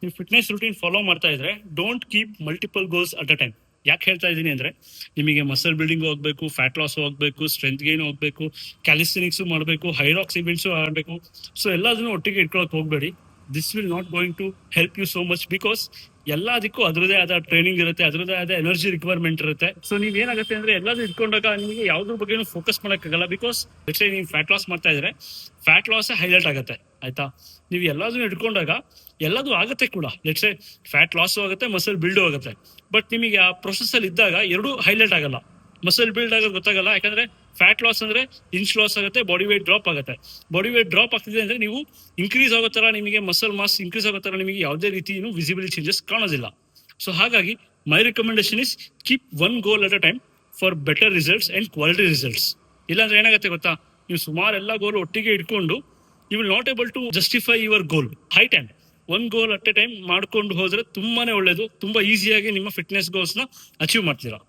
ನೀವು fitness routine follow ಮಾಡ್ತಾ ಇದ್ರೆ don't keep multiple goals at a time. ಯಾಕೆ ಹೇಳ್ತಾ ಇದ್ದೀನಿ ಅಂದ್ರೆ, ನಿಮಗೆ ಮಸಲ್ ಬಿಲ್ಡಿಂಗ್ ಹೋಗ್ಬೇಕು, ಫ್ಯಾಟ್ ಲಾಸ್ ಹೋಗ್ಬೇಕು, ಸ್ಟ್ರೆಂತ್ ಗೇನ್ ಹೋಗ್ಬೇಕು, ಕ್ಯಾಲಿಸ್ಟೆನಿಕ್ಸ್ ಮಾಡಬೇಕು, ಹೈರಾಕ್ಸ್ ಇವೆಂಟ್ಸ್ ಆಡಬೇಕು. ಸೊ ಎಲ್ಲದನ್ನು ಒಟ್ಟಿಗೆ ಇಟ್ಕೊಳಕ್ ಹೋಗ್ಬೇಡಿ. This will not going to help you so much, because ಎಲ್ಲದಕ್ಕೂ ಅದರದೇ ಆದ ಟ್ರೈನಿಂಗ್ ಇರುತ್ತೆ, ಅದರದೇ ಆದ ಎನರ್ಜಿ ರಿಕ್ವೈರ್ಮೆಂಟ್ ಇರುತ್ತೆ. ಸೊ ನೀವ್ ಏನಾಗುತ್ತೆ ಅಂದ್ರೆ ಎಲ್ಲದೂ ಇಟ್ಕೊಂಡಾಗ ನಿಮಗೆ ಯಾವ್ದ್ರ ಬಗ್ಗೆ ಫೋಕಸ್ ಮಾಡಕ್ಕಾಗಲ್ಲ. ಬಿಕಾಸ್ ನೀವು ಫ್ಯಾಟ್ ಲಾಸ್ ಮಾಡ್ತಾ ಇದ್ರೆ ಫ್ಯಾಟ್ ಲಾಸ್ ಹೈಲೈಟ್ ಆಗುತ್ತೆ, ಆಯ್ತಾ. ನೀವು ಎಲ್ಲದನ್ನು ಇಟ್ಕೊಂಡಾಗ ಎಲ್ಲದೂ ಆಗುತ್ತೆ ಕೂಡ. ಲೆಟ್ಸ್ ಫ್ಯಾಟ್ ಲಾಸ್ ಆಗುತ್ತೆ, ಮಸಲ್ ಬಿಲ್ಡ್ ಆಗುತ್ತೆ. ಬಟ್ ನಿಮಗೆ ಆ ಪ್ರೊಸೆಸ್ ಅಲ್ಲಿ ಇದ್ದಾಗ ಎರಡು ಹೈಲೈಟ್ ಆಗಲ್ಲ. ಮಸಲ್ ಬಿಲ್ಡ್ ಆಗೋದು ಗೊತ್ತಾಗಲ್ಲ, ಯಾಕಂದ್ರೆ ಫ್ಯಾಟ್ ಲಾಸ್ ಅಂದ್ರೆ ಇಂಚ್ ಲಾಸ್ ಆಗುತ್ತೆ, ಬಾಡಿ ವೇಟ್ ಡ್ರಾಪ್ ಆಗುತ್ತೆ. ಬಾಡಿ ವೇಟ್ ಡ್ರಾಪ್ ಆಗ್ತಿದೆ ಅಂದ್ರೆ ನೀವು ಇನ್ಕ್ರೀಸ್ ಆಗೋ ತರ, ನಿಮಗೆ ಮಸಲ್ ಮಾಸ್ ಇನ್ಕ್ರೀಸ್ ಆಗೋ ತರ ನಿಮಗೆ ಯಾವುದೇ ರೀತಿ ವಿಸಿಬಲ್ ಚೇಂಜಸ್ ಕಾಣೋದಿಲ್ಲ. ಸೊ ಹಾಗಾಗಿ my recommendation is keep one goal at a time for better results and quality results. ಇಲ್ಲಾಂದ್ರೆ ಏನಾಗುತ್ತೆ ಗೊತ್ತಾ, ನೀವು ಸುಮಾರು ಎಲ್ಲ ಗೋಲ್ ಒಟ್ಟಿಗೆ ಇಟ್ಕೊಂಡು you will not able to justify your goal. High time ಒಂದ್ ಗೋಲ್ ಅಟ್ ಎ ಟೈಮ್ ಮಾಡ್ಕೊಂಡು ಹೋದ್ರೆ ತುಂಬಾನೇ ಒಳ್ಳೇದು. ತುಂಬಾ ಈಸಿಯಾಗಿ ನಿಮ್ಮ ಫಿಟ್ನೆಸ್ ಗೋಲ್ಸ್ ನ ಅಚೀವ್ ಮಾಡ್ತೀರಾ.